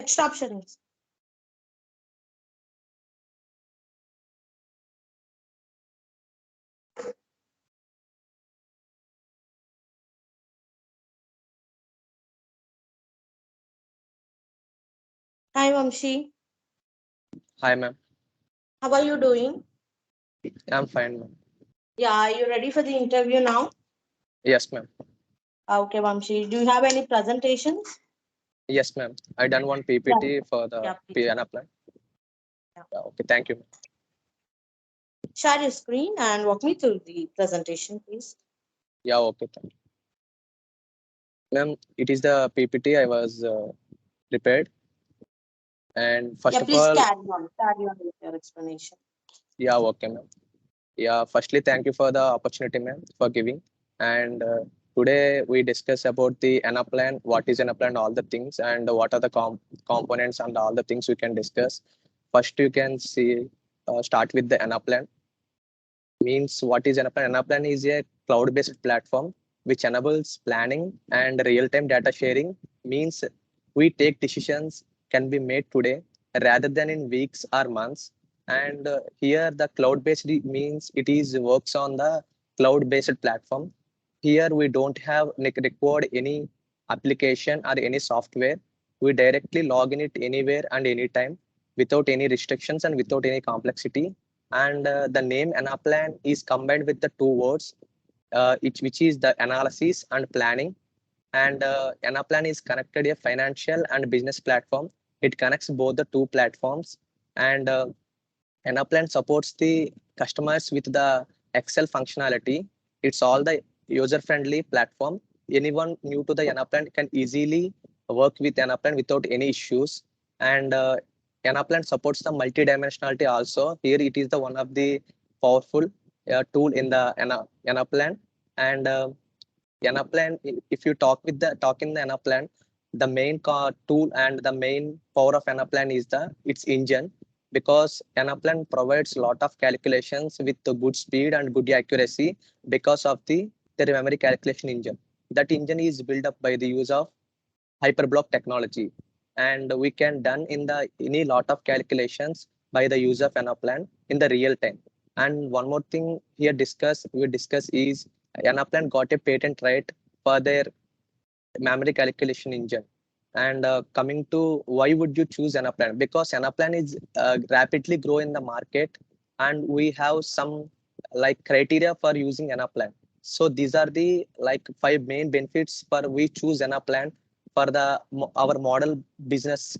stop sharing. Hi, Vamsi. Hi, ma'am. How are you doing? I'm fine, ma'am. Yeah, are you ready for the interview now? Yes, ma'am. Okay, Vamsi. Do you have any presentations? Yes, ma'am. I done one Yeah. PPT for the Yeah, please. Anaplan. Yeah. Okay, thank you. Share your screen and walk me through the presentation, please. Yeah, okay, thank you. Ma'am, it is the PPT I was prepared. And Yeah, first of please all, carry on. Carry on with your explanation. yeah, okay, ma'am. Yeah, firstly, thank you for the opportunity, ma'am, for giving. And today we discuss about the Anaplan, what is Anaplan, all the things, and what are the components and all the things we can discuss. First, you can see, start with the Anaplan. Means what is Anaplan? Anaplan is a cloud-based platform which enables planning and real-time data sharing. Means we take decisions can be made today rather than in weeks or months. And here the cloud-based means it is works on the cloud-based platform. Here we don't have required any application or any software. We directly log in it anywhere and anytime without any restrictions and without any complexity. And the name Anaplan is combined with the two words, which is the analysis and planning. And Anaplan is connected a financial and business platform. It connects both the two platforms. And Anaplan supports the customers with the Excel functionality. It's all the user-friendly platform. Anyone new to the Anaplan can easily work with Anaplan without any issues. And Anaplan supports the multidimensionality also. Here it is the one of the powerful tool in the Anaplan. And Anaplan, if you talk in the Anaplan, the main tool and the main power of Anaplan is the its engine, because Anaplan provides a lot of calculations with the good speed and good accuracy because of their memory calculation engine. That engine is built up by the use of hyperblock technology, and we can done in the any lot of calculations by the use of Anaplan in the real time. And one more thing here we discuss is Anaplan got a patent right for their memory calculation engine. And coming to why would you choose Anaplan? Because Anaplan is rapidly grow in the market, and we have some like criteria for using Anaplan. So these are the like five main benefits for we choose Anaplan for the our model business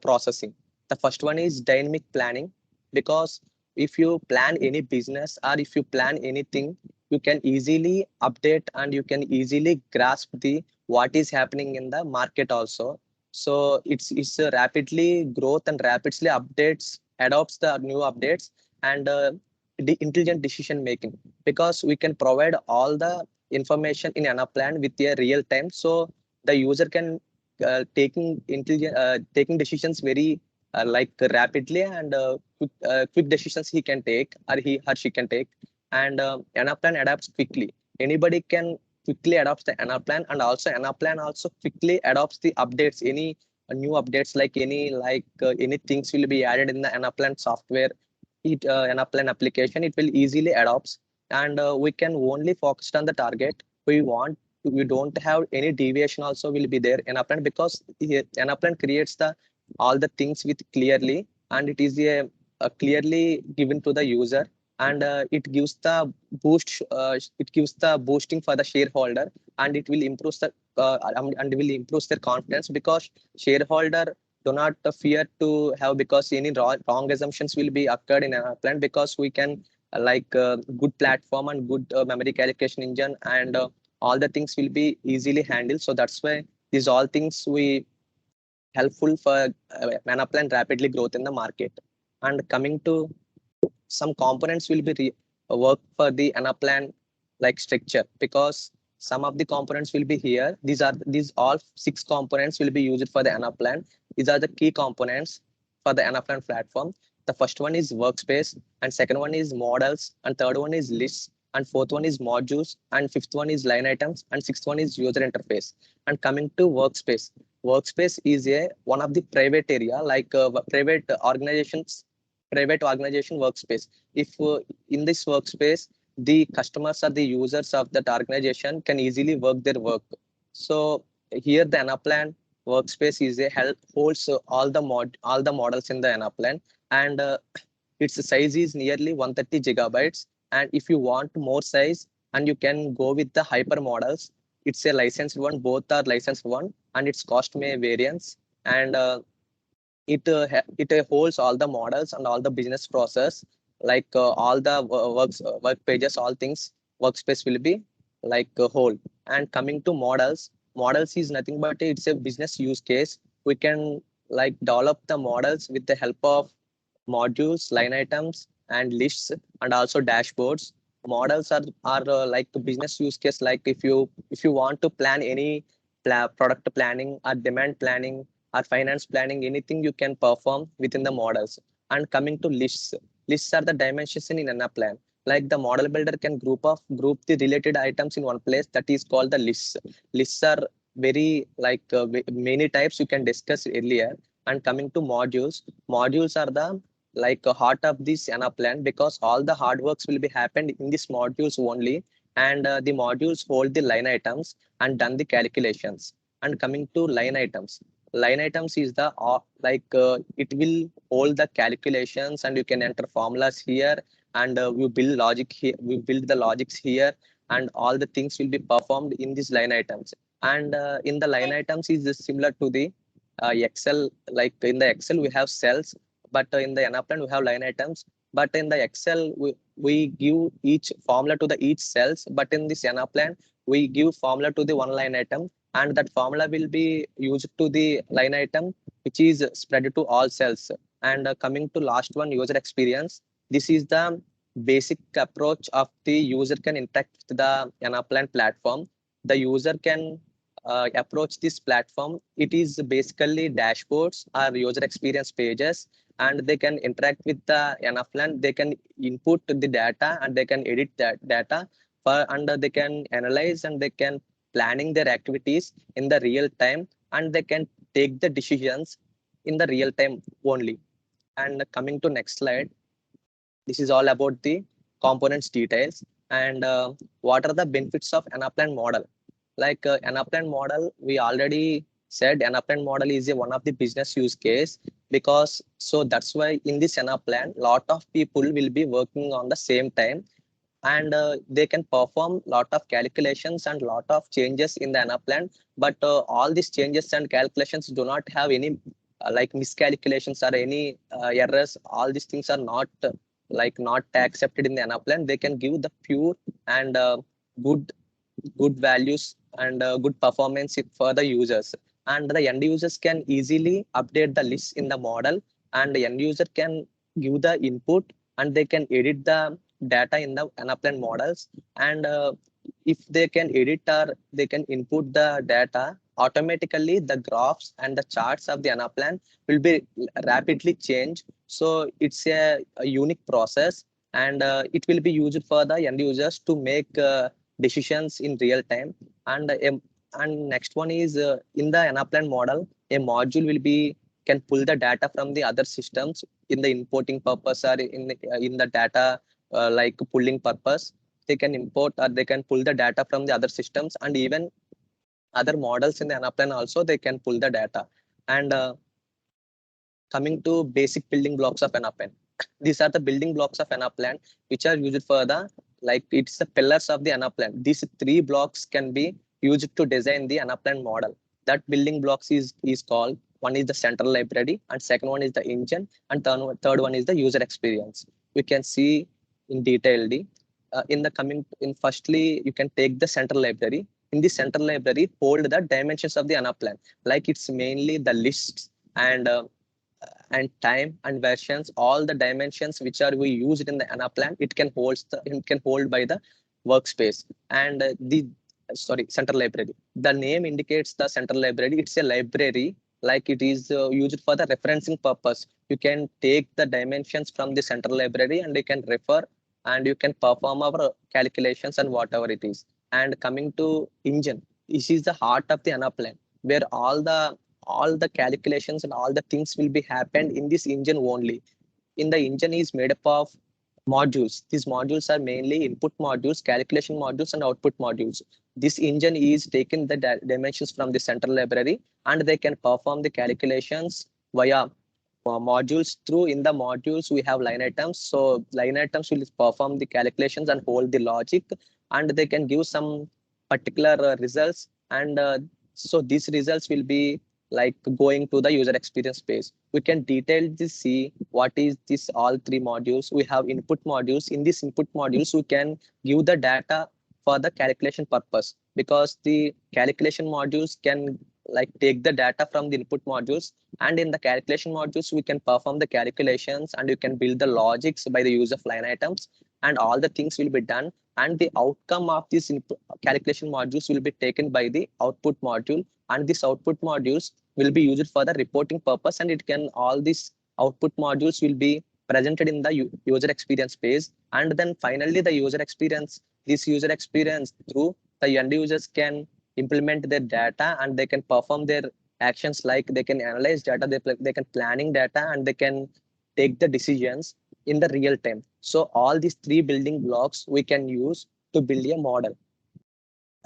processing. The first one is dynamic planning, because if you plan any business or if you plan anything, you can easily update and you can easily grasp the what is happening in the market also. So it's a rapidly growth and rapidly updates adopts the new updates, and the intelligent decision making, because we can provide all the information in Anaplan with a real time, so the user can taking decisions very like rapidly, and quick decisions he can take or he or she can take. And Anaplan adapts quickly. Anybody can quickly adopts the Anaplan, and also Anaplan also quickly adopts the updates, any new updates, like any things will be added in the Anaplan software, Anaplan application, it will easily adopts. And we can only focus on the target we want. We don't have any deviation also will be there in Anaplan, because Anaplan creates the all the things with clearly, and it is a clearly given to the user. And it gives the it gives the boosting for the shareholder, and it will improve the and will improve their confidence, because shareholder do not fear to have, because any wrong assumptions will be occurred in a plan, because we can good platform and good memory calculation engine, and all the things will be easily handled. So that's why these all things we helpful for Anaplan rapidly growth in the market. And coming to some components will be work for the Anaplan like structure, because some of the components will be here. These all six components will be used for the Anaplan. These are the key components for the Anaplan platform. The first one is workspace, and second one is models, and third one is lists, and fourth one is modules, and fifth one is line items, and sixth one is user interface. And coming to workspace, Workspace is a one of the private area, like private organization workspace. If in this workspace, the customers or the users of that organization can easily work their work. So here the Anaplan workspace is a help holds all the models in the Anaplan, and its size is nearly 130 gigabytes. And if you want more size, and you can go with the hyper models, it's a licensed one. Both are licensed one, and its cost may variance. And it holds all the models and all the business process, like all the work pages, all things. Workspace will be like a whole. And coming to models is nothing but it's a business use case. We can like develop the models with the help of modules, line items, and lists, and also dashboards. Models are like the business use case. Like if you want to plan any product planning or demand planning or finance planning, anything you can perform within the models. And coming to lists are the dimensions in a plan. Like the model builder can group the related items in one place. That is called the lists. Lists are very like many types you can discuss earlier. And coming to modules are the like a heart of this Anaplan, because all the hard works will be happened in these modules only. And the modules hold the line items and done the calculations. And coming to line items is the it will hold the calculations, and you can enter formulas here, and you build logic here, we build the logics here, and all the things will be performed in these line items. And in the line items is similar to the Excel. Like in the Excel we have cells, but in the Anaplan we have line items. But in the Excel we give each formula to the each cells, but in this Anaplan we give formula to the one line item, and that formula will be used to the line item, which is spread to all cells. And coming to last one, user experience. This is the basic approach of the user can interact with the Anaplan platform. The user can approach this platform. It is basically dashboards or user experience pages, and they can interact with the Anaplan. They can input the data, and they can edit that data, and they can analyze, and they can planning their activities in the real time, and they can take the decisions in the real time only. And coming to next slide, this is all about the components details. And what are the benefits of Anaplan model. Like Anaplan model, we already said Anaplan model is one of the business use case, because so that's why in this Anaplan lot of people will be working on the same time, and they can perform lot of calculations and lot of changes in the Anaplan. But all these changes and calculations do not have any like miscalculations or any errors. All these things are not not accepted in the Anaplan. They can give the pure and good good values and good performance for the users. And the end users can easily update the list in the model, and the end user can give the input, and they can edit the data in the Anaplan models. And if they can edit or they can input the data, automatically the graphs and the charts of the Anaplan will be rapidly changed. So it's a unique process, and it will be used for the end users to make decisions in real time. And and next one is in the Anaplan model, a module will be can pull the data from the other systems in the importing purpose, or in the data like pulling purpose. They can import or they can pull the data from the other systems, and even other models in the Anaplan also they can pull the data. And coming to basic building blocks of Anaplan. These are the building blocks of Anaplan, which are used for the it's the pillars of the Anaplan. These three blocks can be used to design the Anaplan model. That building blocks is called, one is the central library, and second one is the engine, and third one is the user experience. We can see in detail in the coming in firstly you can take the central library. In the central library hold the dimensions of the Anaplan, like it's mainly the lists and time and versions. All the dimensions which are we used in the Anaplan, it can hold by the workspace. And the central library, the name indicates the central library. It's a library, like it is used for the referencing purpose. You can take the dimensions from the central library, and you can refer, and you can perform our calculations and whatever it is. And coming to engine, this is the heart of the Anaplan, where all the calculations and all the things will be happened in this engine only. In the engine is made up of modules. These modules are mainly input modules, calculation modules, and output modules. This engine is taking the dimensions from the central library, and they can perform the calculations via modules. Through in the modules we have line items, so line items will perform the calculations and hold the logic, and they can give some particular results, and so these results will be like going to the user experience page. We can detailly see what is this all three modules. We have input modules. In these input modules we can give the data for the calculation purpose, because the calculation modules can like take the data from the input modules, and in the calculation modules we can perform the calculations, and you can build the logics by the use of line items, and all the things will be done, and the outcome of these calculation modules will be taken by the output module, and this output modules will be used for the reporting purpose, and it can all these output modules will be presented in the user experience page. And then finally the user experience, this user experience through the end users can implement their data, and they can perform their actions, like they can analyze data, they can planning data, and they can take the decisions in the real time. So all these three building blocks we can use to build a model.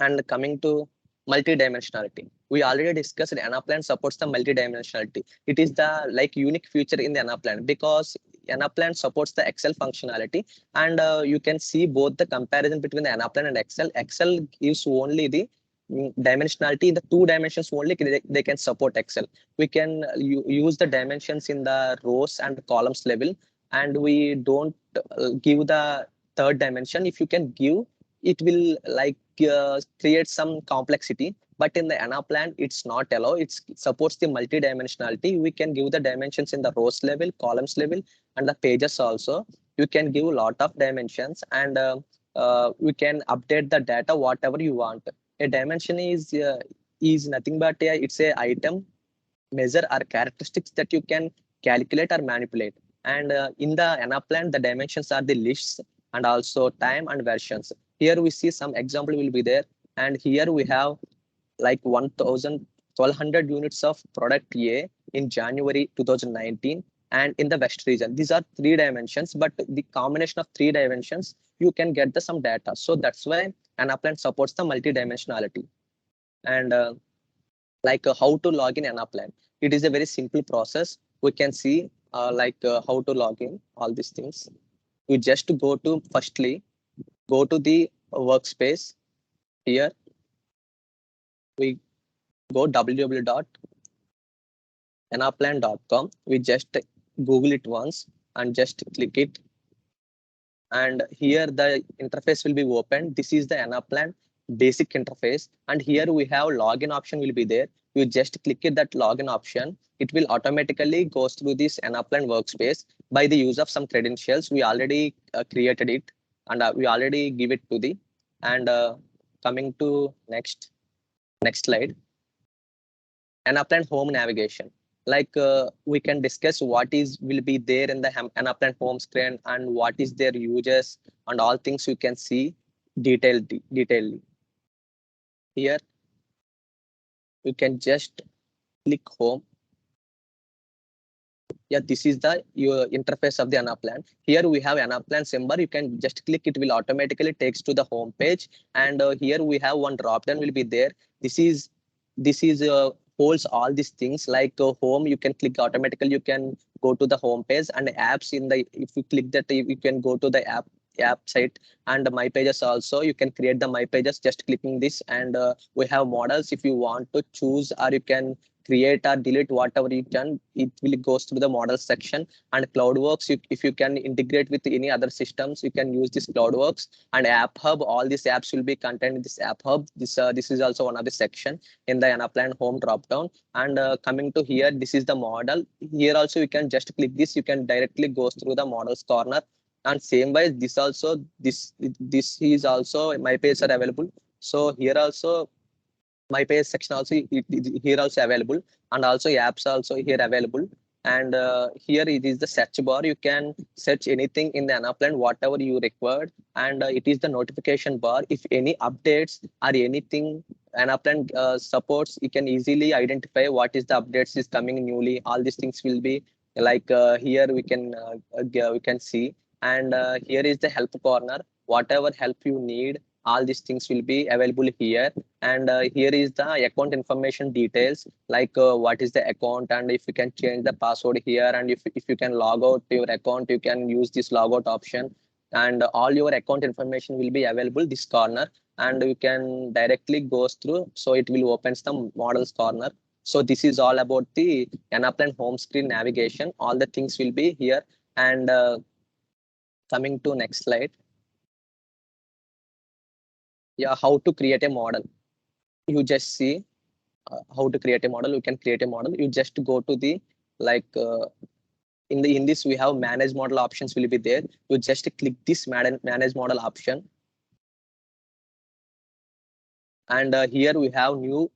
And coming to multidimensionality, we already discussed Anaplan supports the multidimensionality. It is the like unique feature in the Anaplan, because Anaplan supports the Excel functionality, and you can see both the comparison between the Anaplan and Excel. Excel gives only the dimensionality in the two dimensions only. They can support Excel. We can use the dimensions in the rows and columns level, and we don't give the third dimension. If you can give, it will like create some complexity, but in the Anaplan it's not allow. It supports the multi-dimensionality. We can give the dimensions in the rows level, columns level, and the pages also. You can give a lot of dimensions, and we can update the data whatever you want. A dimension is nothing but it's a item, measure, or characteristics that you can calculate or manipulate. And in the Anaplan, the dimensions are the lists and also time and versions. Here we see some example will be there, and here we have like 1,200 units of product A in January 2019, and in the West region. These are three dimensions, but the combination of three dimensions, you can get the some data. So that's why Anaplan supports the multi-dimensionality. And how to log in Anaplan. It is a very simple process. We can see how to log in all these things. We just go to firstly go to the workspace. Here we go www.anaplan.com. We just Google it once and just click it. And here the interface will be open. This is the Anaplan basic interface. And here we have login option will be there. You just click it, that login option. It will automatically goes through this Anaplan workspace by the use of some credentials. We already created it, and we already give it to the, and coming to next slide. Anaplan home navigation. We can discuss what is will be there in the Anaplan home screen and what is their uses and all things you can see detailedly. Here you can just click home. Yeah, this is the your interface of the Anaplan. Here we have Anaplan symbol. You can just click, it will automatically takes to the home page. And here we have one drop down will be there. This is holds all these things like home. You can click automatically. You can go to the home page, and apps in the, if you click that, you can go to the app site, and my pages also. You can create the my pages just clicking this, and we have models. If you want to choose, or you can create or delete whatever you can, it will goes through the model section. And CloudWorks, if you can integrate with any other systems, you can use this CloudWorks. And App Hub, all these apps will be contained in this App Hub. This is also one of the section in the Anaplan home drop down. And coming to here, this is the model. Here also you can just click this, you can directly go through the models corner. And same way, this also, this is also my pages are available. So here also my page section also here also available, and also apps also here available. And here it is the search bar. You can search anything in the Anaplan whatever you required, and it is the notification bar. If any updates or anything Anaplan supports, you can easily identify what is the updates is coming newly. All these things will be like here we can see, and here is the help corner. Whatever help you need, all these things will be available here. And here is the account information details, like what is the account, and if you can change the password here, and if you can log out your account, you can use this logout option, and all your account information will be available this corner, and you can directly goes through, so it will opens the models corner. So this is all about the Anaplan home screen navigation. All the things will be here. And coming to next slide, yeah, how to create a model. You just see how to create a model. You can create a model. You just go to the like in this we have manage model options will be there. You just click this manage model option, and here we have new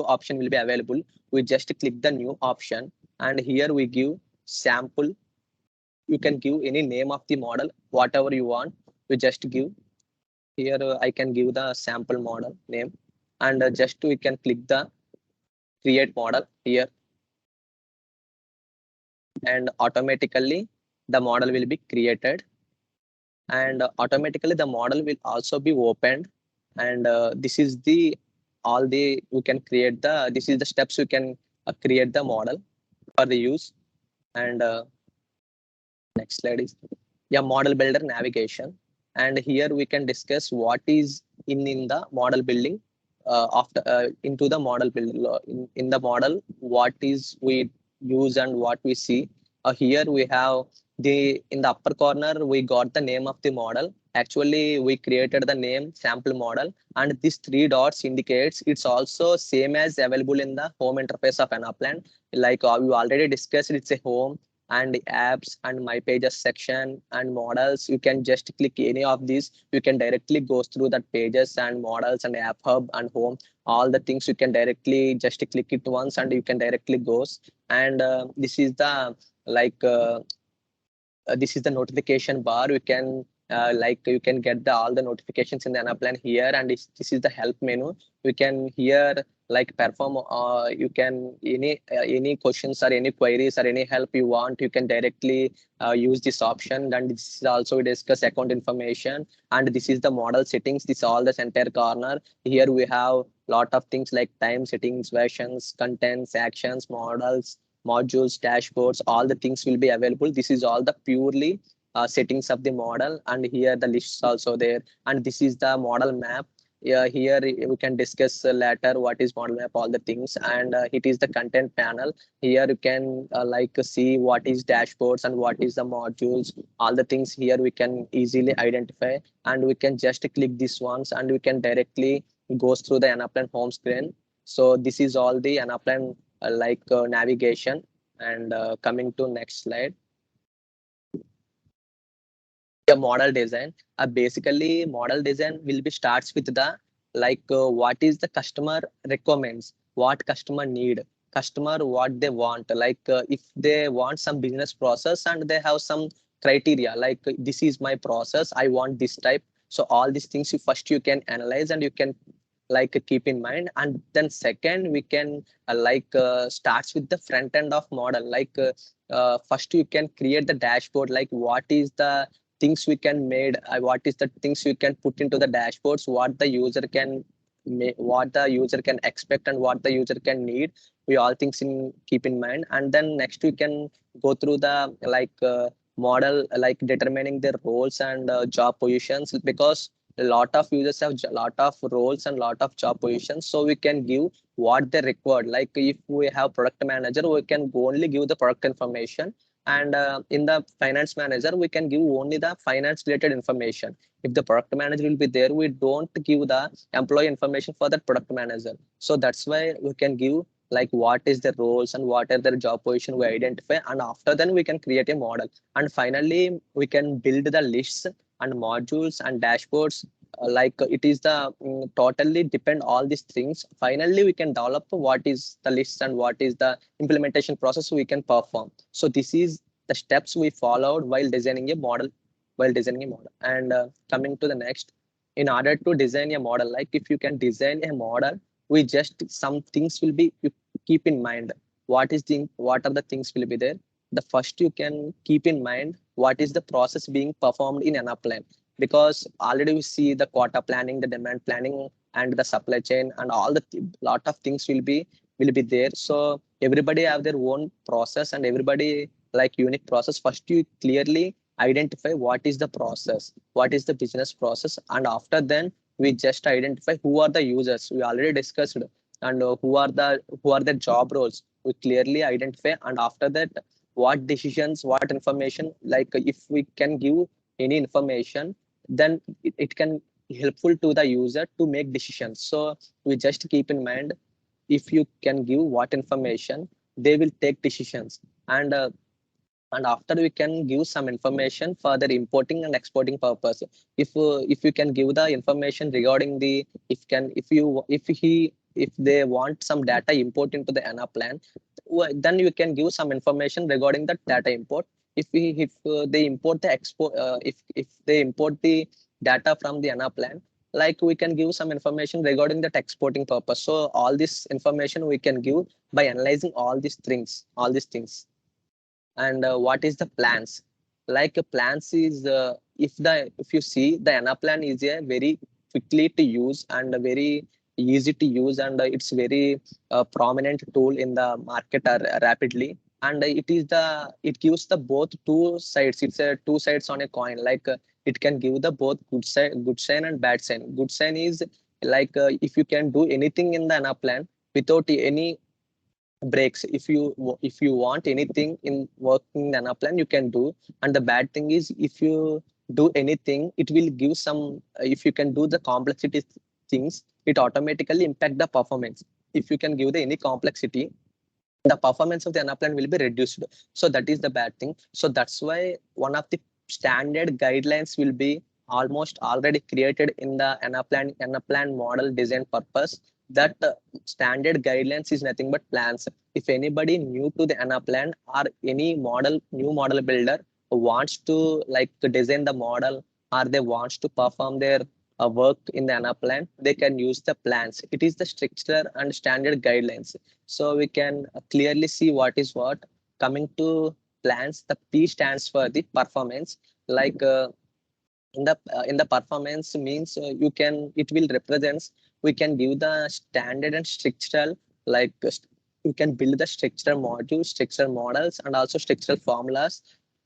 option will be available. We just click the new option, and here we give sample. You can give any name of the model, whatever you want. We just give here. I can give the sample model name, and just we can click the create model here, and automatically the model will be created, and automatically the model will also be opened. And this is the all the you can create the, this is the steps you can create the model for the use. And next slide is, yeah, model builder navigation. And here we can discuss what is in the model building. After into the model build in the model, what is we use and what we see. Here we have the, in the upper corner we got the name of the model. Actually we created the name sample model, and these three dots indicates it's also same as available in the home interface of Anaplan. Like you already discussed, it's a home and apps and my pages section and models. You can just click any of these, you can directly go through that pages and models and app hub and home. All the things you can directly just click it once and you can directly goes. And this is the like this is the notification bar. You can like you can get the all the notifications in the Anaplan here, and this is the help menu. You can here like perform you can any questions or any queries or any help you want, you can directly use this option. And this is also we discuss account information, and this is the model settings. This is all the center corner. Here we have lot of things like time settings, versions, contents, actions, models, modules, dashboards. All the things will be available. This is all the purely settings of the model, and here the lists also there. And this is the model map. Yeah, here we can discuss later what is model map, all the things. And it is the content panel. Here you can like see what is dashboards and what is the modules. All the things here we can easily identify, and we can just click this ones and we can directly goes through the Anaplan home screen. So this is all the Anaplan navigation. And coming to next slide, the model design. Basically model design will be starts with the what is the customer requirements, what customer need, customer what they want. If they want some business process and they have some criteria, like this is my process, I want this type. So all these things you first you can analyze and you can keep in mind. And then second we can starts with the front end of model. First you can create the dashboard, like what is the things we can made, what is the things we can put into the dashboards, what the user can what the user can expect and what the user can need. We all things in keep in mind. And then next we can go through the model, like determining their roles and job positions, because a lot of users have a lot of roles and lot of job positions. So we can give what they required. Like if we have product manager, we can only give the product information. And in the finance manager we can give only the finance related information. If the product manager will be there, we don't give the employee information for that product manager. So that's why we can give like what is the roles and what are their job position we identify, and after then we can create a model. And finally we can build the lists and modules and dashboards. It is the totally depend all these things. Finally we can develop what is the list and what is the implementation process we can perform. So this is the steps we followed while designing a model. And coming to the next, in order to design a model, like if you can design a model, we just some things will be you keep in mind. What are the things will be there? The first you can keep in mind what is the process being performed in Anaplan, because already we see the quota planning, the demand planning, and the supply chain, and all the lot of things will be there. So everybody have their own process, and everybody like unique process. First you clearly identify what is the process, what is the business process, and after then we just identify who are the users we already discussed, and who are the job roles we clearly identify. And after that, what decisions, what information, like if we can give any information, then it can helpful to the user to make decisions. So we just keep in mind, if you can give what information, they will take decisions. And after we can give some information for their importing and exporting purpose. If you can give the information regarding the, if they want some data import into the Anaplan, then you can give some information regarding the data import. If they import the export, if they import the data from the Anaplan, like we can give some information regarding that exporting purpose. So all this information we can give by analyzing all these things. And what is the plans? Like plans is, if you see, the Anaplan is a very quickly to use and a very easy to use, and it's very prominent tool in the market rapidly. And it gives the both two sides. It's a two sides on a coin. Like it can give the both good sign and bad sign. Good sign is like, if you can do anything in the Anaplan without any breaks. If you want anything in working Anaplan, you can do. And the bad thing is, if you do anything, it will give some, if you can do the complexity things, it automatically impact the performance. If you can give the any complexity, the performance of the Anaplan will be reduced. So that is the bad thing. So that's why one of the standard guidelines will be almost already created in the Anaplan model design purpose. That standard guidelines is nothing but plans. If anybody new to the Anaplan, or any new model builder wants to like to design the model, or they wants to perform their work in the Anaplan, they can use the plans. It is the structure and standard guidelines. So we can clearly see what is what. Coming to plans, the P stands for the performance. Like in the performance means, it will represents, we can give the standard and structural, like you can build the structural modules, structural models, and also structural formulas.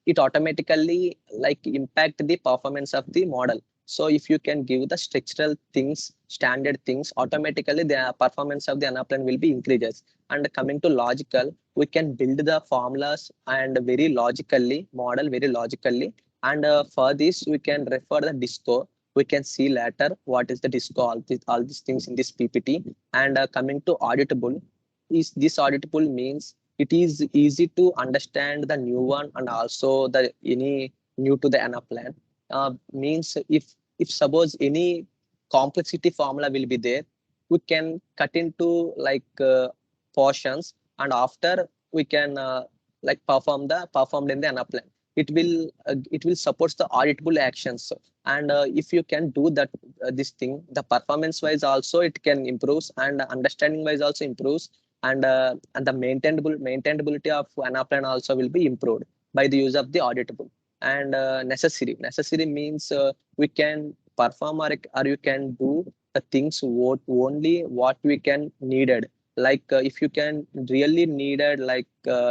It automatically like impact the performance of the model. So if you can give the structural things, standard things, automatically the performance of the Anaplan will be increases. And coming to logical, we can build the formulas and very logically model very logically. And for this, we can refer the disco. We can see later what is the disco, all these things in this PPT. And coming to auditable, is this auditable means it is easy to understand the new one, and also the any new to the Anaplan. Means if suppose any complexity formula will be there, we can cut into like portions, and after we can like performed in the Anaplan. It will support the auditable actions. And if you can do that, this thing, the performance wise also it can improves, and understanding wise also improves. And the maintainability of Anaplan also will be improved by the use of the auditable. And necessary means, we can perform, or you can do the things what only what we can needed. Like if you can really needed, like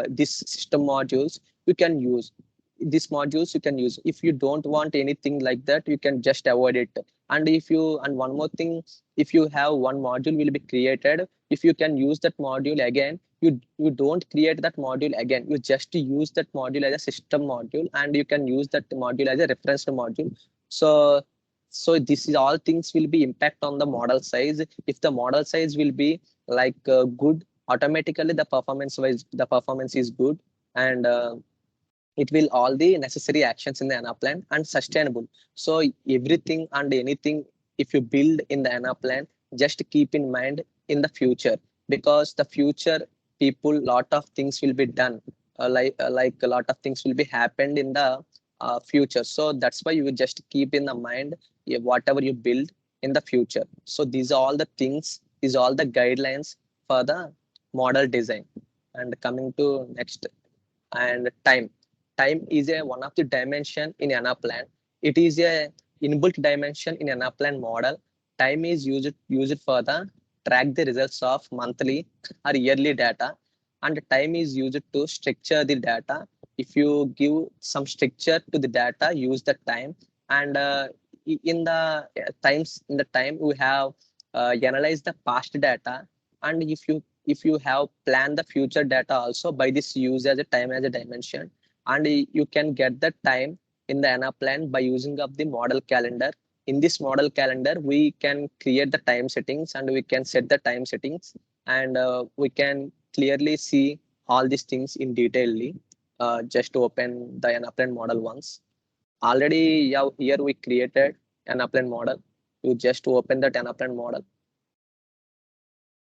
this system modules, you can use these modules. You can use. If you don't want anything like that, you can just avoid it. And one more thing, if you have one module will be created, if you can use that module again, you don't create that module again. You just use that module as a system module, and you can use that module as a reference module. So so this is all things will be impact on the model size. If the model size will be like good, automatically the performance is good. And it will all the necessary actions in the Anaplan and sustainable. So everything and anything, if you build in the Anaplan, just keep in mind in the future, because the future people, lot of things will be done. Like a lot of things will be happened in the future. So that's why you just keep in the mind whatever you build in the future. So these are all the things, these are all the guidelines for the model design. And coming to next, and time is a one of the dimension in Anaplan. It is a inbuilt dimension in Anaplan model. Time is used for the track the results of monthly or yearly data, and time is used to structure the data. If you give some structure to the data, use the time. And in the times, in the time we have analyzed the past data. And if you have planned the future data also, by this use as a time as a dimension. And you can get the time in the Anaplan by using of the model calendar. In this model calendar, we can create the time settings and we can set the time settings, and we can clearly see all these things in detailly. Just open the Anaplan model once. Already, yeah, here we created Anaplan model. You just open the Anaplan model.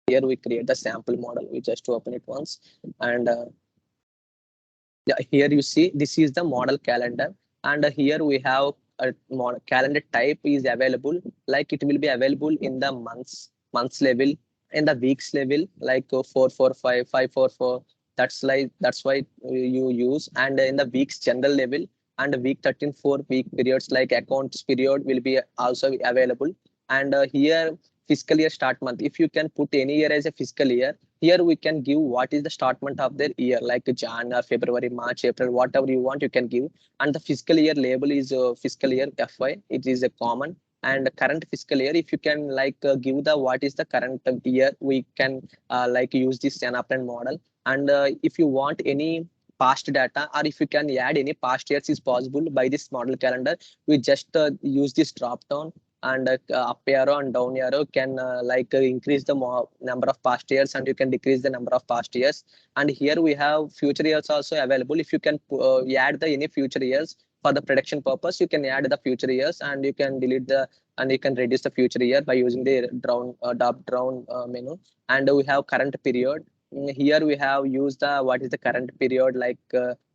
Here we create the sample model. We just open it once, and yeah, here you see this is the model calendar, and here we have a calendar type is available. Like it will be available in the months level, in the weeks level, like 445 544. That's why you use. And in the weeks general level, and week 13 4 week periods like accounts period will be also available. And here fiscal year start month, if you can put any year as a fiscal year, here we can give what is the start month of their year, like Jan or February, March, April, whatever you want, you can give. And the fiscal year label is fiscal year FY. It is a common. And current fiscal year, if you can like give the what is the current year, we can like use this Anaplan model. And if you want any past data, or if you can add any past years is possible by this model calendar, we just use this drop down, and up arrow and down arrow can increase the number of past years, and you can decrease the number of past years. And here we have future years also available. If you can add the any future years for the prediction purpose, you can add the future years, and you can delete the, and you can reduce the future year by using the drop down menu. And we have current period. Here we have used the what is the current period, like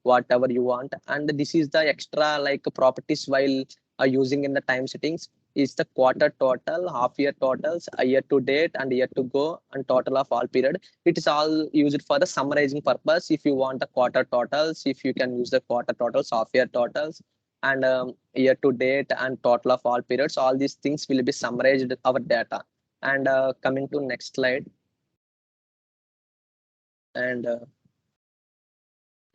whatever you want. And this is the extra like properties while using in the time settings is the quarter total, half year totals, a year to date and year to go, and total of all period. It is all used for the summarizing purpose. If you want the quarter totals, if you can use the quarter totals, half year totals, and year to date and total of all periods, all these things will be summarized our data. And coming to next slide, and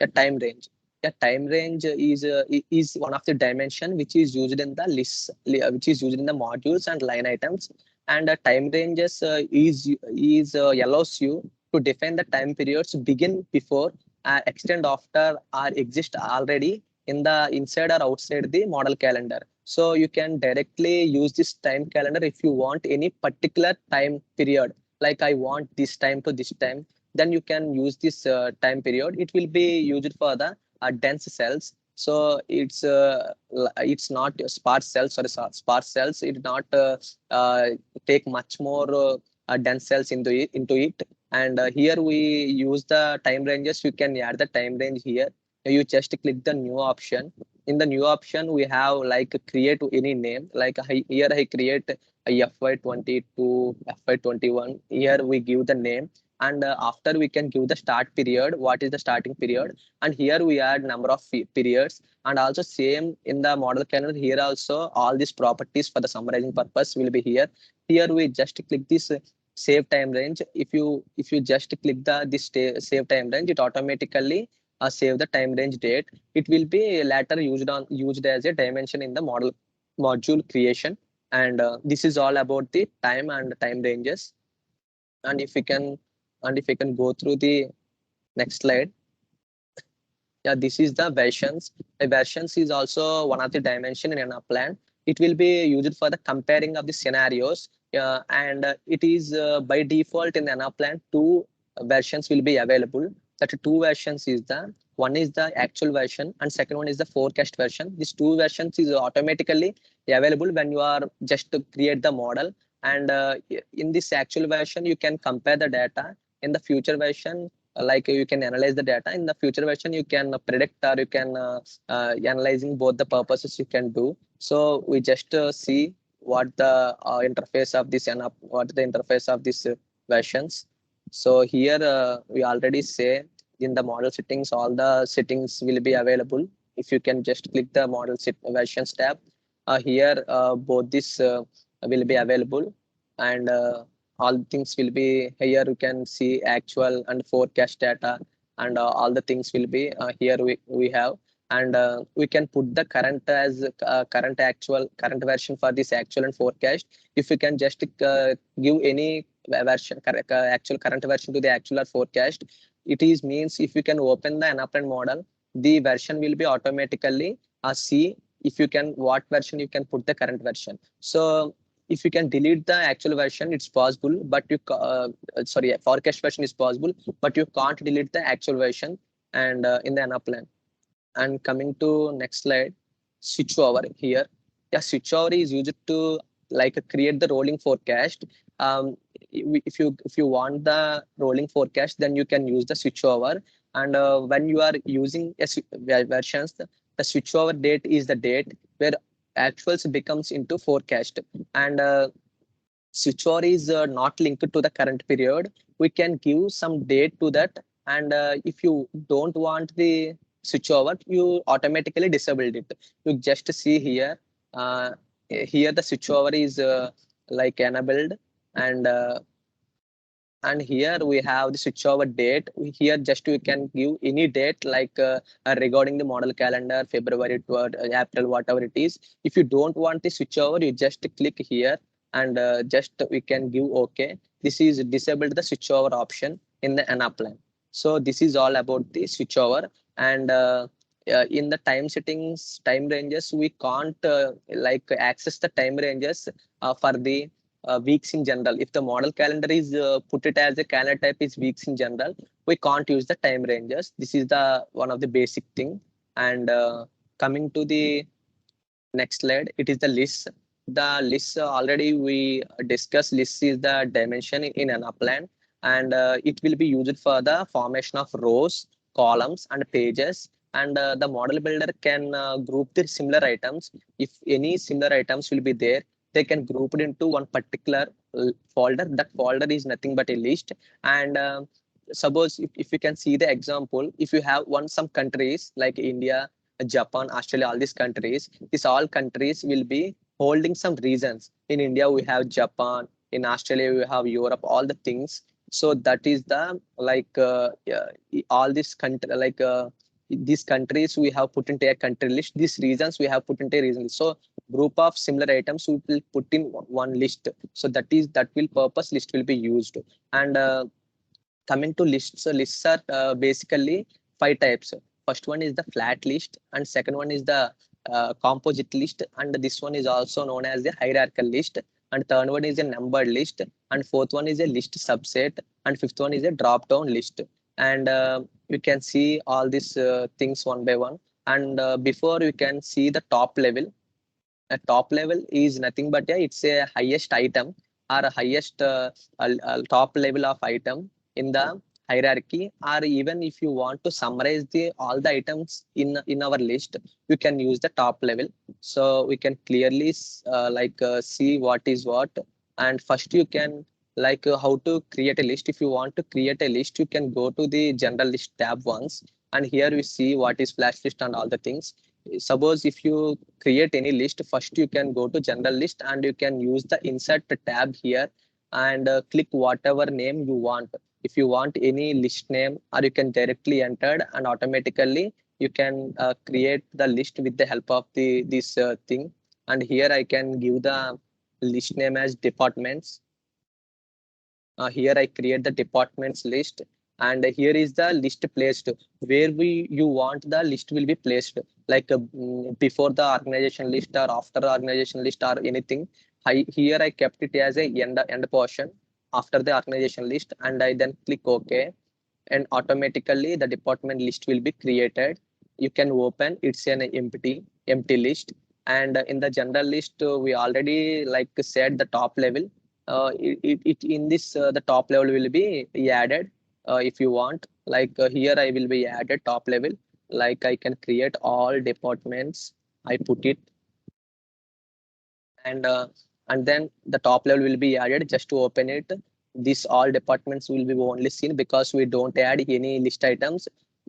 a time range. A time range is one of the dimension which is used in the list, which is used in the modules and line items. And time ranges is allows you to define the time periods begin before, extend after, or exist already in the inside or outside the model calendar. So you can directly use this time calendar if you want any particular time period. Like I want this time to this time, then you can use this time period. It will be used for the dense cells. So it's not sparse cells. Sorry, sparse cells. It not take much more dense cells into it. And here we use the time ranges. You can add the time range here. You just click the new option. In the new option, we have like create any name. Like here I create a FY22, FY21. Here we give the name, and after we can give the start period, what is the starting period, and here we add number of periods. And also same in the model calendar, here also all these properties for the summarizing purpose will be here. Here we just click this save time range. If you just click the this save time range, it automatically save the time range date. It will be later used as a dimension in the module creation. And this is all about the time and time ranges. And if we can go through the next slide, yeah, this is the versions. The versions is also one of the dimension in Anaplan. It will be used for the comparing of the scenarios, and it is by default in the Anaplan two versions will be available. That two versions is the one is the actual version, and second one is the forecast version. These two versions is automatically available when you are just to create the model. And in this actual version, you can compare the data. In the future version, like you can analyze the data. In the future version, you can predict or you can analyzing both the purposes you can do. So we just see what the interface of this and what the interface of these versions. So here we already say in the model settings, all the settings will be available. If you can just click the versions tab, here both this will be available, and all things will be here. You can see actual and forecast data, and all the things will be here we have. And we can put the current as current version for this actual and forecast. If you can just give any version actual current version to the actual or forecast, it is means if you can open the Anaplan model, the version will be automatically see if you can what version you can put the current version. So if you can delete the actual version, it's possible, but you sorry, forecast version is possible, but you can't delete the actual version and in the Anaplan. And coming to next slide, switch over here. Yeah, switch over is used to like create the rolling forecast. Um, if you want the rolling forecast, then you can use the switch over. And when you are using versions, the switch over date is the date where actuals becomes into forecast. And switchover is not linked to the current period. We can give some date to that, and if you don't want the switchover, you automatically disabled it. You just see here, here the switchover is like enabled, and here we have the switchover date. Here just we can give any date like regarding the model calendar, February to April, whatever it is. If you don't want the switchover, you just click here, and just we can give OK. This is disabled the switchover option in the Anaplan. So this is all about the switchover. And in the time settings, time ranges, we can't like access the time ranges for the weeks in general. If the model calendar is put it as a calendar type is weeks in general, we can't use the time ranges. This is the one of the basic thing. And coming to the next slide, it is the list. The list already we discussed. List is the dimension in Anaplan, and it will be used for the formation of rows, columns, and pages. And the model builder can group the similar items. If any similar items will be there, they can group it into one particular folder. That folder is nothing but a list. And suppose if you can see the example, if you have some countries like India, Japan, Australia, all these countries, these all countries will be holding some regions. In India, we have Japan. In Australia, we have Europe, all the things. So that is the like yeah, all these country like these countries we have put into a country list. These regions we have put into a region list. So group of similar items we will put in one list. So that will purpose list will be used. And coming to lists, so lists are basically five types. First one is the flat list, and second one is the composite list, and this one is also known as the hierarchical list, and third one is a numbered list, and fourth one is a list subset, and fifth one is a drop down list. And you can see all these things one by one. And before you can see the top level. A top level is nothing but it's a highest item or a highest top level of item in the hierarchy. Or even if you want to summarize the all the items in our list, you can use the top level. So we can clearly see what is what. And first you can like how to create a list. If you want to create a list, you can go to the general list tab once, and here we see what is flash list and all the things. Suppose if you create any list, first you can go to general list, and you can use the insert tab here, and click whatever name you want. If you want any list name, or you can directly enter, and automatically you can create the list with the help of this thing. And here I can give the list name as departments. Here I create the departments list, and here is the list placed where you want the list will be placed, like before the organization list or after the organization list or anything. Here I kept it as a end portion after the organization list, and I then click OK, and automatically the department list will be created. You can open, it's an empty list. And in the general list, we already like said the top level. In this the top level will be added if you want. here I will be added top level. Like I can create all departments. I put it, and uh, and then the top level will be added. Just to open it, this all departments will be only seen because we don't add any list items.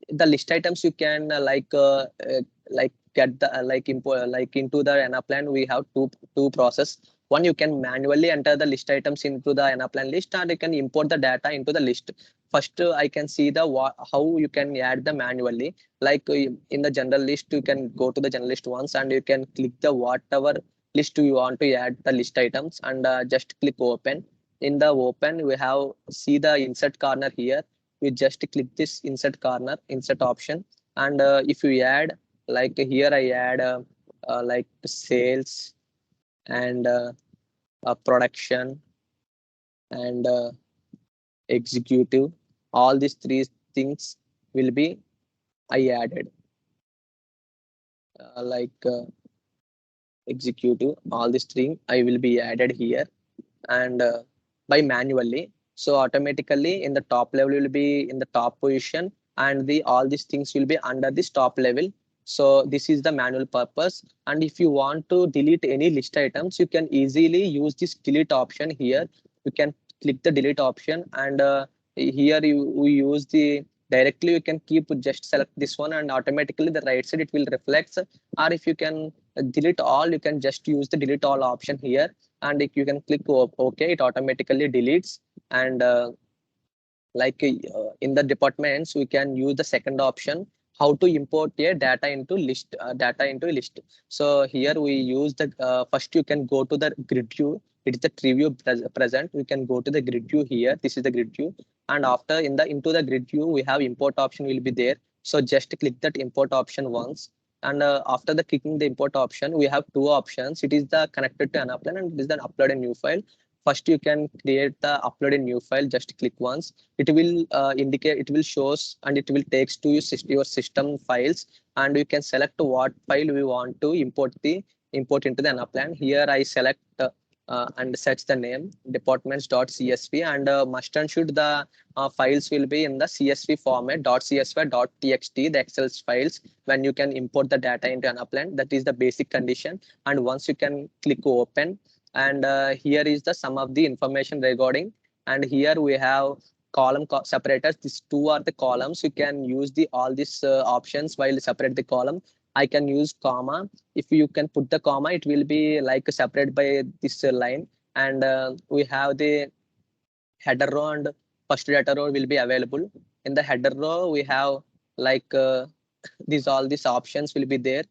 The list items you can get the like into the Anaplan. We have two process. One, you can manually enter the list items into the Anaplan list, and you can import the data into the list. First, I can see the how you can add the manually. In the general list, you can go to the general list once, and you can click the whatever list you want to add the list items, and just click open. In the open, we have see the insert corner here. We just click this insert corner, insert option, and if you add, like here I add like sales and production and executive. All these three things will be I added, uh, like uh, executive. All these three I will be added here, and by manually. So automatically in the top level will be in the top position, and the all these things will be under this top level. So this is the manual purpose. And if you want to delete any list items, you can easily use this delete option here. You can click the delete option, and here we use the directly. You can keep just select this one, and automatically the right side it will reflect. Or if you can delete all, you can just use the delete all option here, and if you can click OK, it automatically deletes. And in the departments, we can use the second option, how to import a data into list. So here we use the first, you can go to the grid view. It is the tree view present. We can go to the grid view here. This is the grid view, and after into the grid view, we have import option will be there. So just click that import option once, and after the clicking the import option, we have two options. It is the connected to Anaplan, and it is the upload a new file. First, you can create the upload a new file. Just click once. It will indicate, it will shows, and it will takes to your system files, and you can select what file we want to import into the Anaplan. Here I select and search the name departments.csv, and must and should the files will be in the CSV format .csv .txt, the Excel files, when you can import the data into Anaplan. That is the basic condition. And once you can click open, and here is the sum of the information regarding. And here we have column separators. These two are the columns. You can use the all these options while separate the column. I can use comma. If you can put the comma, it will be like separate by this line. And we have the header row, and first data row will be available. In the header row, we have like these all these options will be there.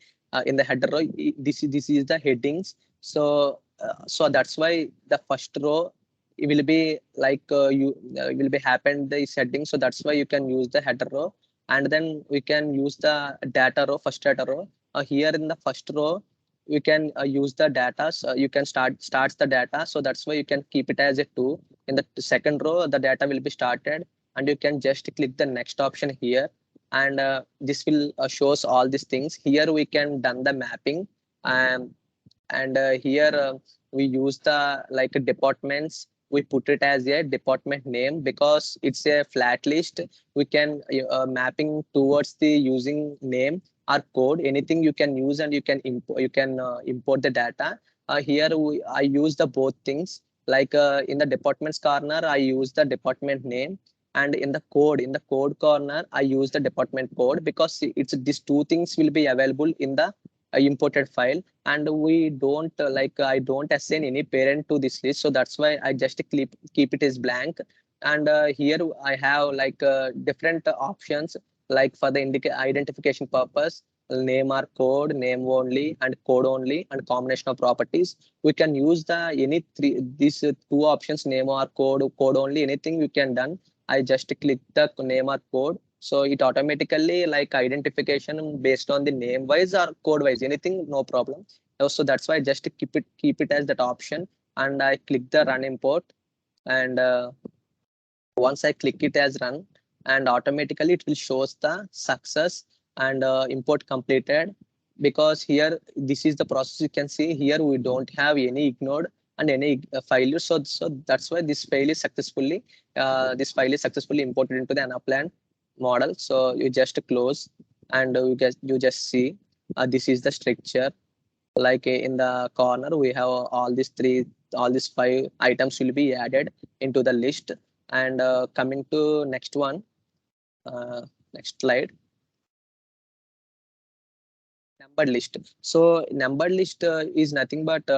In the header row, this is the headings. So that's why the first row it will be like you will be happen the setting. So that's why you can use the header row, and then we can use the data row, first data row. Here in the first row, we can use the data. So you can starts the data. So that's why you can keep it as a 2. In the second row, the data will be started, and you can just click the next option here, and this will shows all these things. Here we can done the mapping, um, and here we use the like departments. We put it as a department name because it's a flat list. We can mapping towards the using name or code, anything you can use, and you can import the data. Here I use the both things. In the departments corner, I use the department name, and in the code corner, I use the department code, because it's these two things will be available in the imported file. And we don't I don't assign any parent to this list, so that's why I just keep it as blank. And here I have different options, like for the identification purpose, name or code, name only and code only, and combination of properties. We can use the any three these two options, name or code only, anything you can done. I just click the name or code, so it automatically like identification based on the name wise or code wise, anything, no problem. So that's why I just keep it as that option, and I click the run import. And once I click it as run, and automatically it will shows the success and import completed. Because here this is the process, you can see here we don't have any ignored and any failure. So that's why this file is successfully imported into the Anaplan. model. So you just close and you just see this is the structure. Like in the corner, we have all these five items will be added into the list. And coming to next one, uh, next slide, numbered list. So numbered list is nothing but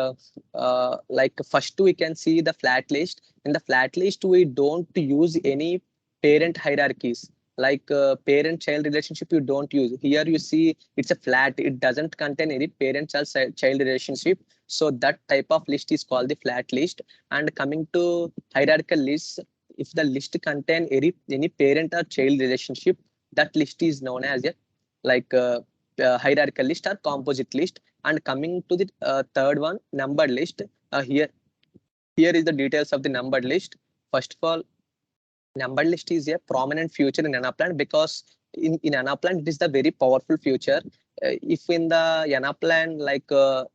like first we can see the flat list. In the flat list, we don't use any parent hierarchies. Like parent-child relationship, you don't use. Here you see it's a flat. It doesn't contain any parent-child relationship. So that type of list is called the flat list. And coming to hierarchical lists, if the list contain any parent or child relationship, that list is known as a like hierarchical list or composite list. And coming to the third one, numbered list. Here is the details of the numbered list. First of all, numbered list is a prominent feature in Anaplan because in Anaplan it is the very powerful feature. If in the Anaplan, like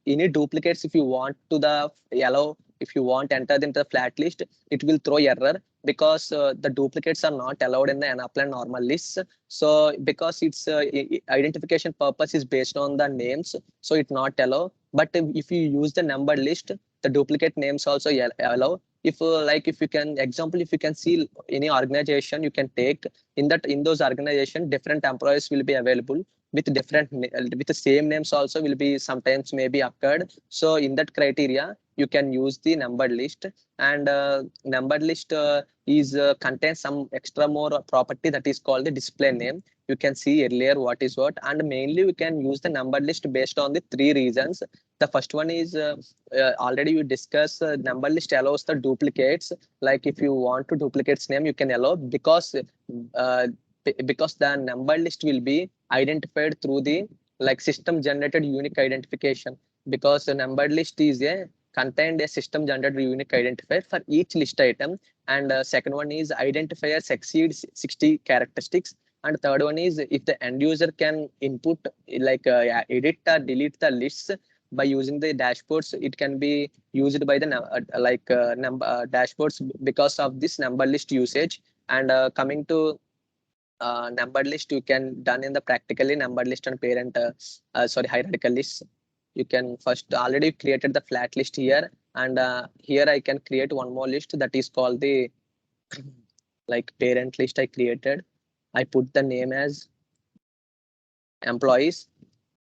any duplicates, if you want to the yellow, if you want enter into the flat list, it will throw error because the duplicates are not allowed in the Anaplan normal lists. So because its identification purpose is based on the names, so it not allow. But if you use the numbered list, the duplicate names also allow. If like if you can example, if you can see any organization, you can take in those organization different employees will be available with with the same names also will be sometimes maybe occurred. So in that criteria you can use the numbered list. And numbered list is contains some extra more property that is called the display name. You can see earlier what is what. And mainly we can use the numbered list based on the three reasons. The first one is already we discussed, number list allows the duplicates. Like if you want to duplicates name, you can allow uh, because the number list will be identified through the like system generated unique identification. Because the numbered list is a contained a system generated unique identifier for each list item. And second one is identifiers exceeds 60 characteristics. And third one is if the end user can input like edit or delete the lists by using the dashboards, it can be used by the dashboards because of this number list usage. And coming to numbered list, you can done in the practically numbered list and parent sorry, hierarchical list. You can first already created the flat list here. And here I can create one more list that is called the like parent list. I created, I put the name as employees.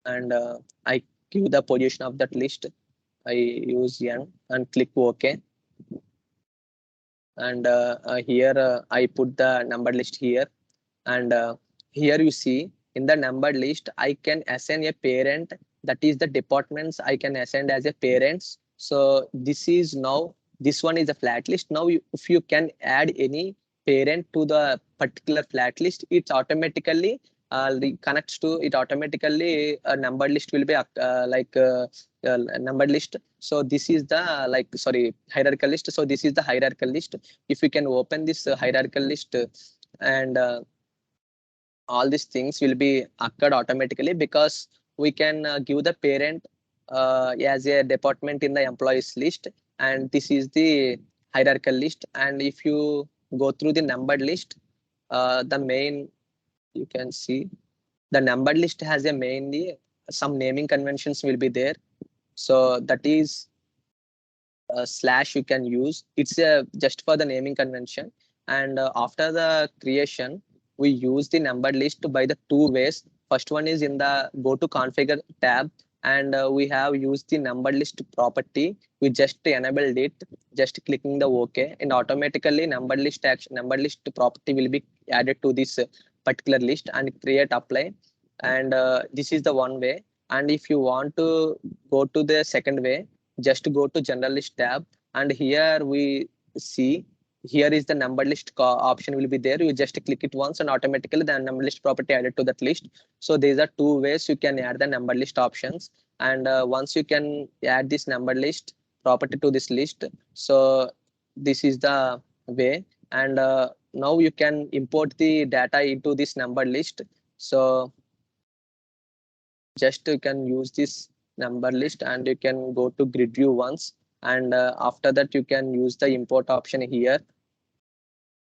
And I give the position of that list. I use N and click OK. And here I put the numbered list here. And here you see in the numbered list, I can assign a parent. That is the departments I can assign as a parents. So this is now, this one is a flat list. Now, if you can add any parent to the particular flat list, it automatically connects to it automatically. A numbered list will be numbered list. So this is the like sorry, hierarchical list. So this is the hierarchical list. If you can open this hierarchical list, and all these things will be occurred automatically because we can give the parent as a department in the employees list. And this is the hierarchical list. And if you go through the numbered list, the main, you can see the numbered list has a mainly some naming conventions will be there. So that is slash you can use. It's just for the naming convention. And after the creation, we use the numbered list by the two ways. First one is in the go to configure tab. And we have used the numbered list property. We just enabled it, just clicking the OK, and automatically numbered list action, numbered list property will be added to this particular list and create apply. And this is the one way. And if you want to go to the second way, just go to generalist tab. And here we see, here is the number list option will be there. You just click it once and automatically the number list property added to that list. So these are two ways you can add the number list options. And once you can add this number list property to this list, so this is the way. And now you can import the data into this number list. So just you can use this number list and you can go to grid view once. And after that you can use the import option here.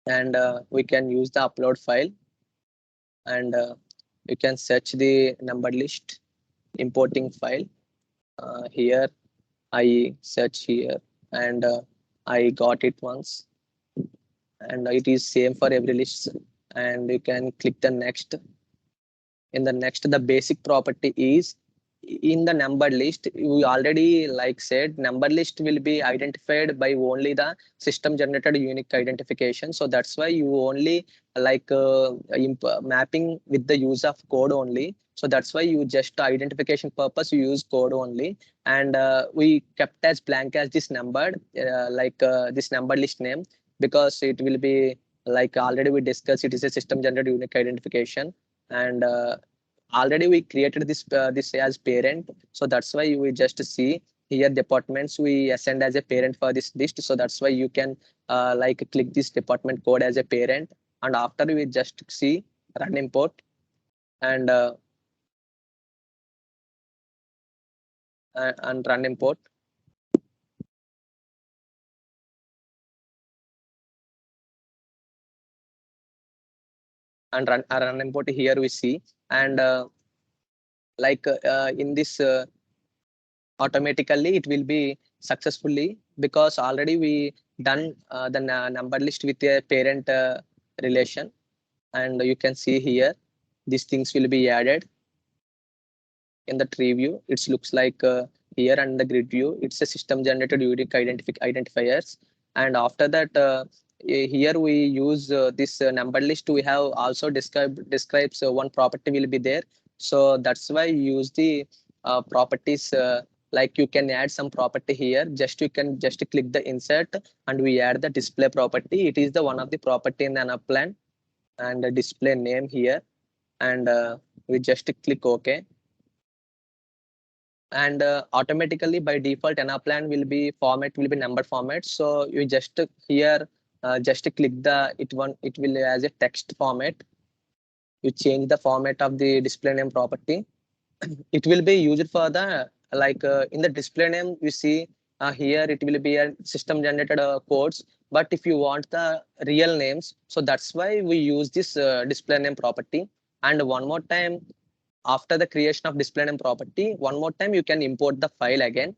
And we can use the upload file. and you can search the number list importing file. Here I search here, and I got it once, and it is same for every list, and you can click the next. In the next, the basic property is in the number list. We already like said number list will be identified by only the system generated unique identification. So that's why you only like mapping with the use of code only. So that's why you just identification purpose you use code only, and we kept as blank as this numbered this number list name, because it will be like already we discussed, it is a system generated unique identification, and already we created this as parent. So that's why we just see here departments we assign as a parent for this list. So that's why you can like click this department code as a parent, and after we just see run import, and and run import, and run import. Here we see, and in this automatically it will be successfully, because already we done the number list with a parent relation, and you can see here these things will be added in the tree view. It looks like here, and the grid view it's a system generated unique identifiers, and after that here we use this number list. We have also describes one property will be there. So that's why you use the properties, like you can add some property here. Just you can just click the insert, and we add the display property. It is the one of the property in the Anaplan, and the display name here, and we just click OK, and automatically by default Anaplan will be format will be number format. So you just here just click the it will as a text format. You change the format of the display name property. It will be used for the in the display name you see here it will be a system generated codes, but if you want the real names, so that's why we use this display name property. And one more time, after the creation of display name property, one more time you can import the file again.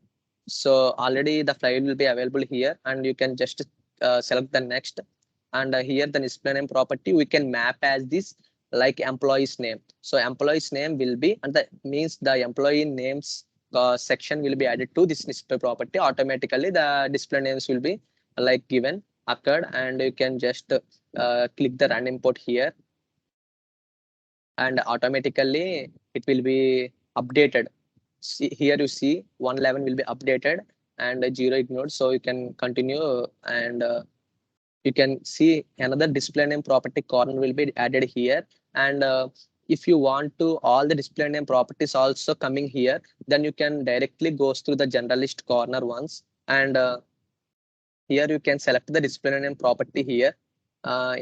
So already the file will be available here, and you can just select the next, and here the display name property we can map as this like employee's name. So employee's name will be, and the means the employee names section will be added to this display property. Automatically the display names will be like given occurred, and you can just click the run import here, and automatically it will be updated. See, here you see 111 will be updated, and 0 ignored. So you can continue, and you can see another display name property corner will be added here. And if you want to all the display name properties also coming here, then you can directly goes through the generalist corner once, and here you can select the display name property here.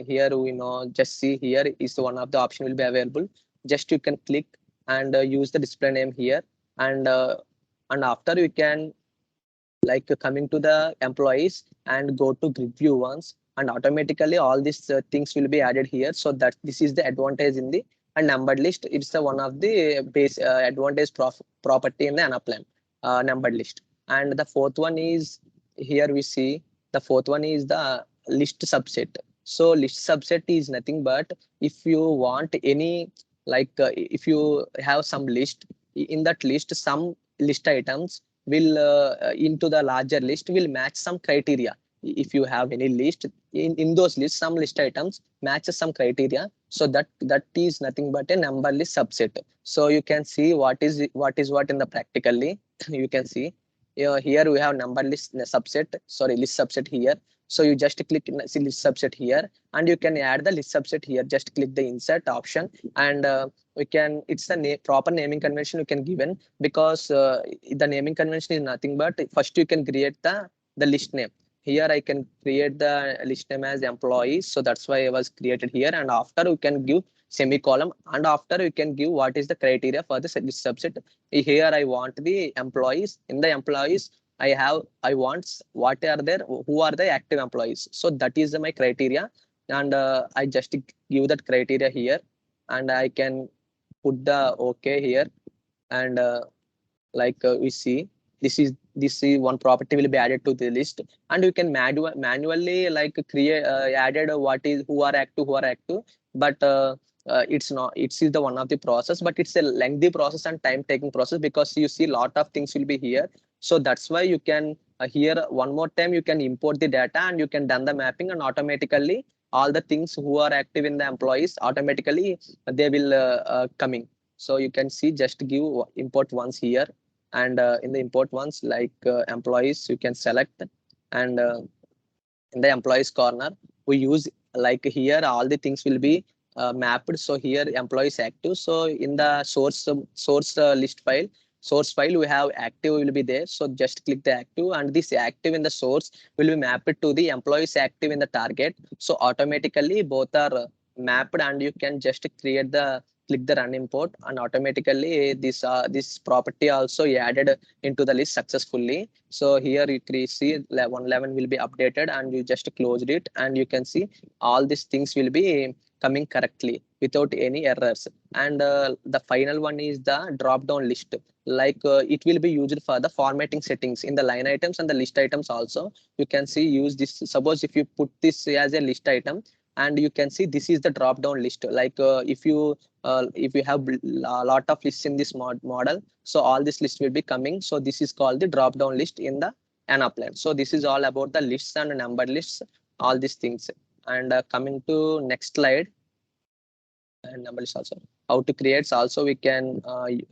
Here we know, just see here is one of the option will be available. Just you can click and use the display name here, and after you can like coming to the employees and go to grid view once, and automatically all these things will be added here. So that this is the advantage in the numbered list. It's the one of the base advantage property in the Anaplan numbered list. And the fourth one is, here we see the fourth one is the list subset. So list subset is nothing but if you want any if you have some list, in that list some list items will into the larger list will match some criteria. If you have any list, in those lists some list items matches some criteria, so that is nothing but a number list subset. So you can see what is what in the practically. You can see here we have number list subset, sorry, list subset here. So you just click see list subset here, and you can add the list subset here. Just click the insert option, and we can, it's the proper naming convention you can given, because the naming convention is nothing but first you can create the list name. Here I can create the list name as employees, so that's why I was created here. And after you can give semicolon, and after you can give what is the criteria for this list subset. Here I want the employees. In the employees I want what are there, who are the active employees. So that is my criteria, and I just give that criteria here. and I can put the OK here. And we see this is one property will be added to the list, and you can manually like create added what is who are active. But it's not, it's the one of the process, but it's a lengthy process and time taking process, because you see lot of things will be here. So that's why you can here one more time you can import the data, and you can done the mapping, and automatically all the things who are active in the employees automatically they will coming. So you can see, just give import once here, and in the import ones employees you can select, and in the employees corner we use like here all the things will be mapped. So here employees active, so in the source file we have active will be there. So just click the active, and this active in the source will be mapped to the employees active in the target. So automatically both are mapped, and you can just create the click the run import, and automatically this property also added into the list successfully. So here you can see 111 will be updated, and you just closed it, and you can see all these things will be coming correctly without any errors. And the final one is the drop down list. It will be used for the formatting settings in the line items and the list items also. You can see use this. Suppose if you put this as a list item, and you can see this is the drop down list. If you have a lot of lists in this model, so all this list will be coming. So this is called the drop down list in the Anaplan. So this is all about the lists and number lists, all these things. And coming to next slide, and number list also how to create also we can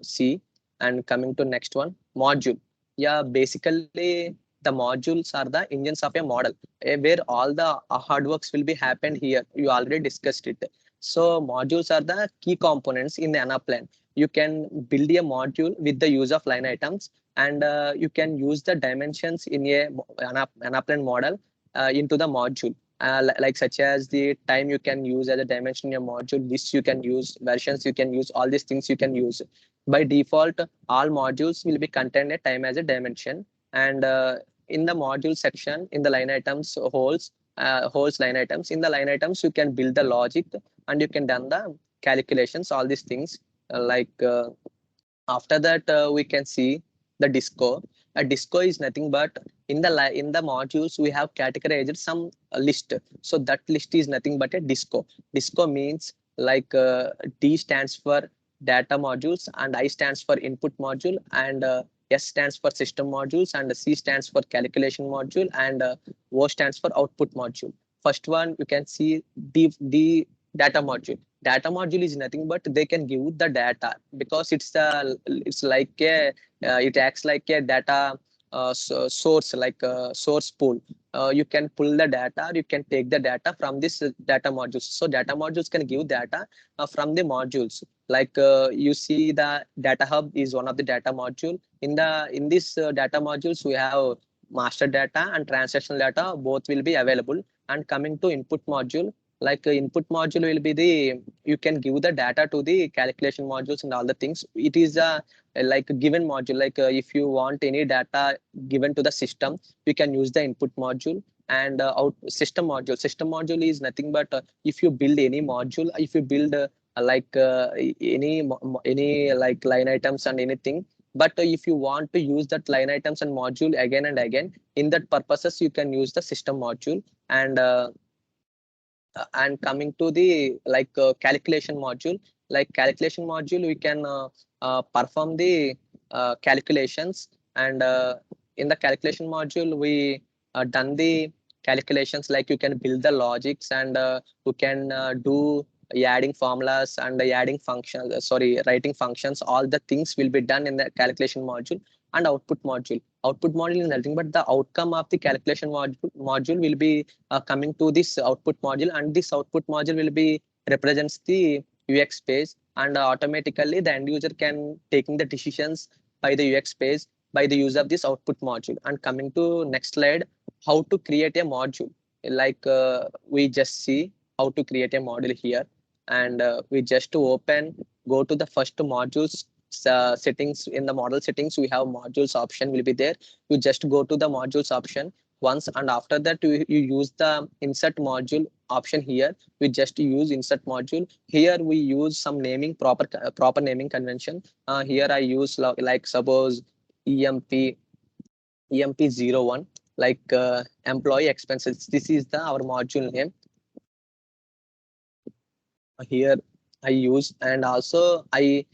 see. And coming to next one, module. Yeah, basically the modules are the engines of a model, where all the hard works will be happened here. You already discussed it. So modules are the key components in the Anaplan. You can build a module with the use of line items, and you can use the dimensions in a Anaplan model into the module. Like such as the time you can use as a dimension in your module, this you can use, versions you can use, all these things you can use. By default, all modules will be contained a time as a dimension. And in the module section, in the line items holes line items, in the line items you can build the logic, and you can done the calculations, all these things. After that we can see the disco. A disco is nothing but in the modules we have categorized some list. So that list is nothing but a disco. Disco means D stands for data modules, and I stands for input module, and S stands for system modules, and C stands for calculation module, and O stands for output module. First one you can see D data module. Data module is nothing but they can give the data, because it's like a it acts like a data source, like a source pool. You can pull the data, you can take the data from this data modules. So data modules can give data from the modules. You see the data hub is one of the data module. In this data modules we have master data and transactional data, both will be available. And coming to input module, input module will be the, you can give the data to the calculation modules and all the things. It is like a given module. If you want any data given to the system, you can use the input module. And out system module is nothing but if you build any module, if you build any like line items and anything. But if you want to use that line items and module again and again, in that purposes you can use the system module. And coming to the calculation module, calculation module we can perform the calculations. And in the calculation module we done the calculations, like you can build the logics, and you can do adding formulas and adding functions, writing functions. All the things will be done in the calculation module. And output module is nothing but the outcome of the calculation module will be coming to this output module, and this output module will be represents the UX page. And automatically the end user can taking the decisions by the UX page by the use of this output module. And coming to next slide, how to create a module. We just see how to create a module here. And we just open, go to the first modules settings. In the model settings we have modules option will be there. You just go to the modules option once, and after that you use the insert module option here. We just use insert module. Here we use some naming, proper naming convention. Here I use like suppose EMP EMP01, like employee expenses. This is the our module name. Here I use, and also I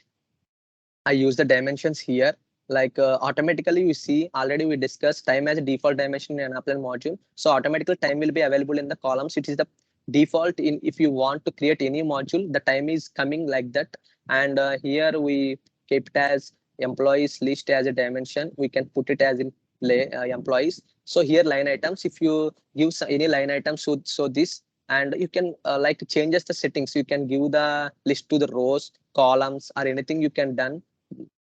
use the dimensions here. Like automatically, you see already we discussed time as a default dimension in an Anaplan module. So automatically time will be available in the columns. It is the default in if you want to create any module, the time is coming like that. And here we kept as employees list as a dimension. We can put it as in play employees. So here line items, if you give any line items, so this, and you can like changes the settings. You can give the list to the rows, columns, or anything you can done,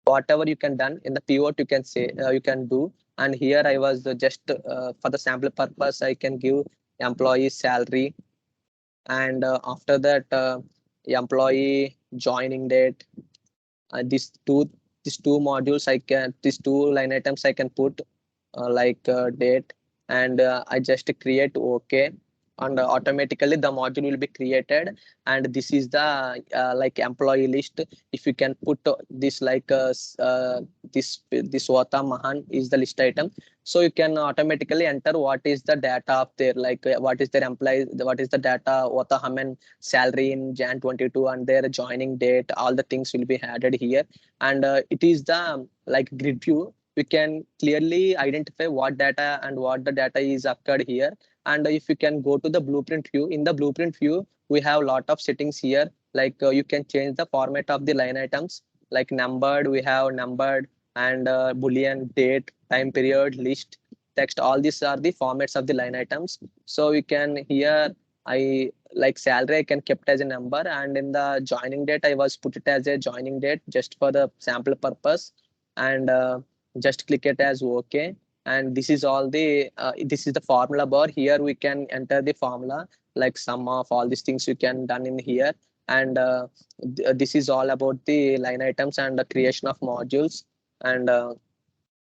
whatever you can done in the pivot you can say you can do. And here I was just for the sample purpose I can give employee salary, and after that employee joining date. These two modules I can, these two line items I can put like date, and I just create okay, and automatically the module will be created. And this is the like employee list. If you can put this like this Vata Mahan is the list item, so you can automatically enter what is the data of their, like what is their employees, what is the data Vata Haman salary in Jan 22 and their joining date. All the things will be added here. And it is the like grid view. We can clearly identify what data and what the data is occurred here. And if you can go to the blueprint view, in the blueprint view we have a lot of settings here. Like you can change the format of the line items, like numbered, we have numbered, and boolean, date, time period, list, text. All these are the formats of the line items. So we can here, I like salary I can kept as a number, and in the joining date I was put it as a joining date just for the sample purpose. And just click it as okay. And this is all the this is the formula bar. Here we can enter the formula, like sum of all these things you can done in here. And this is all about the line items and the creation of modules. And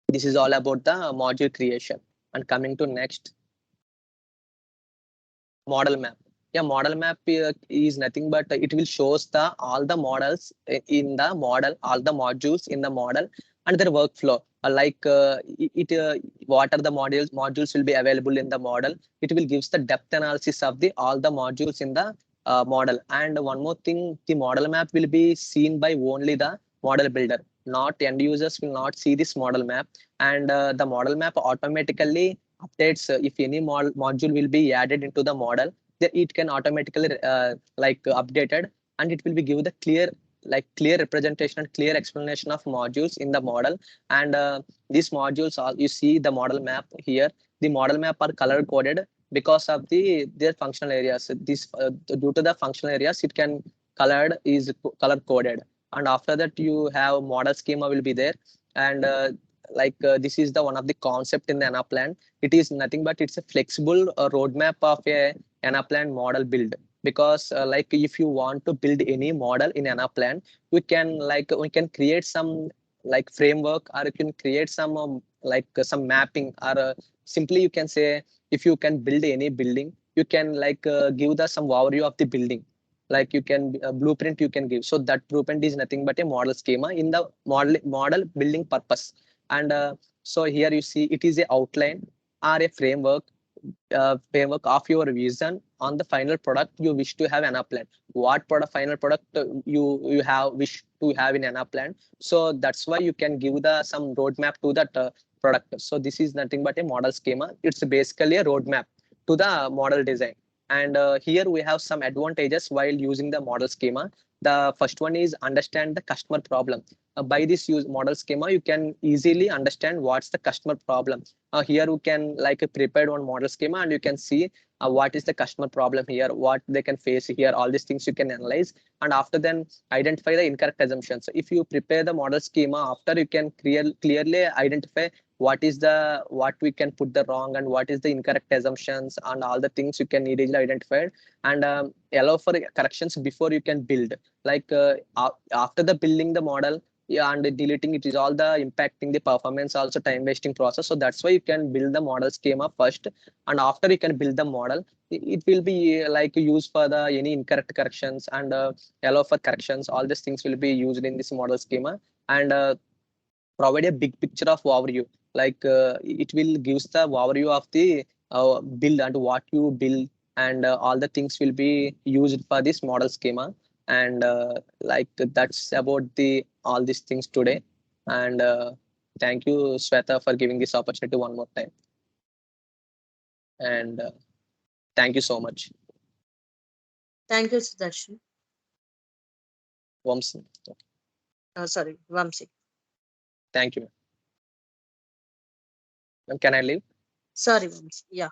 this is all about the module creation. And coming to next, model map. Yeah, model map is nothing but it will shows the all the models in the model, all the modules in the model and their workflow. Like what are the modules will be available in the model. It will gives the depth analysis of the all the modules in the model. And one more thing, the model map will be seen by only the model builder, not end users will not see this model map. And the model map automatically updates if any module will be added into the model, then it can automatically like updated, and it will be give the clear, like clear representation and clear explanation of modules in the model. And these modules are, you see the model map here, the model map are color coded because of their functional areas. This due to the functional areas it can colored is color coded. And after that you have model schema will be there. And like this is the one of the concept in the Anaplan. It is nothing but it's a flexible roadmap of a Anaplan model build. Because like if you want to build any model in Anaplan, we can create some like framework, or you can create some like some mapping, or simply you can say if you can build any building, you can like give the some overview of the building. Like you can blueprint you can give. So that blueprint is nothing but a model schema in the model building purpose. And so here you see it is a outline or a framework of your vision on the final product you wish to have an Anaplan. What product, final product you have wish to have in Anaplan. So that's why you can give the some roadmap to that product. So this is nothing but a model schema. It's basically a roadmap to the model design. And here we have some advantages while using the model schema. The first one is understand the customer problem. By this use model schema, you can easily understand what's the customer problem. Here you can like prepare one model schema, and you can see what is the customer problem here, what they can face here. All these things you can analyze, and after then identify the incorrect assumptions. If you prepare the model schema, after you can clearly identify what we can put the wrong and what is the incorrect assumptions, and all the things you can easily identify. And allow for corrections before you can build. Like after the building the model, yeah, and deleting it is all the impacting the performance, also time wasting process. So that's why you can build the model schema first, and after you can build the model, it will be like used for the any incorrect corrections and allow for corrections. All these things will be used in this model schema, and provide a big picture of overview. Like it will gives the overview of the build and what you build, and all the things will be used for this model schema. And like that's about the all these things today. And thank you, Sweta, for giving this opportunity one more time. And thank you so much, Thank you, Sudarshan. Vamsi. Sorry, Vamsi. Thank you, ma'am. Can I leave? Sorry, Vamsi. Yeah.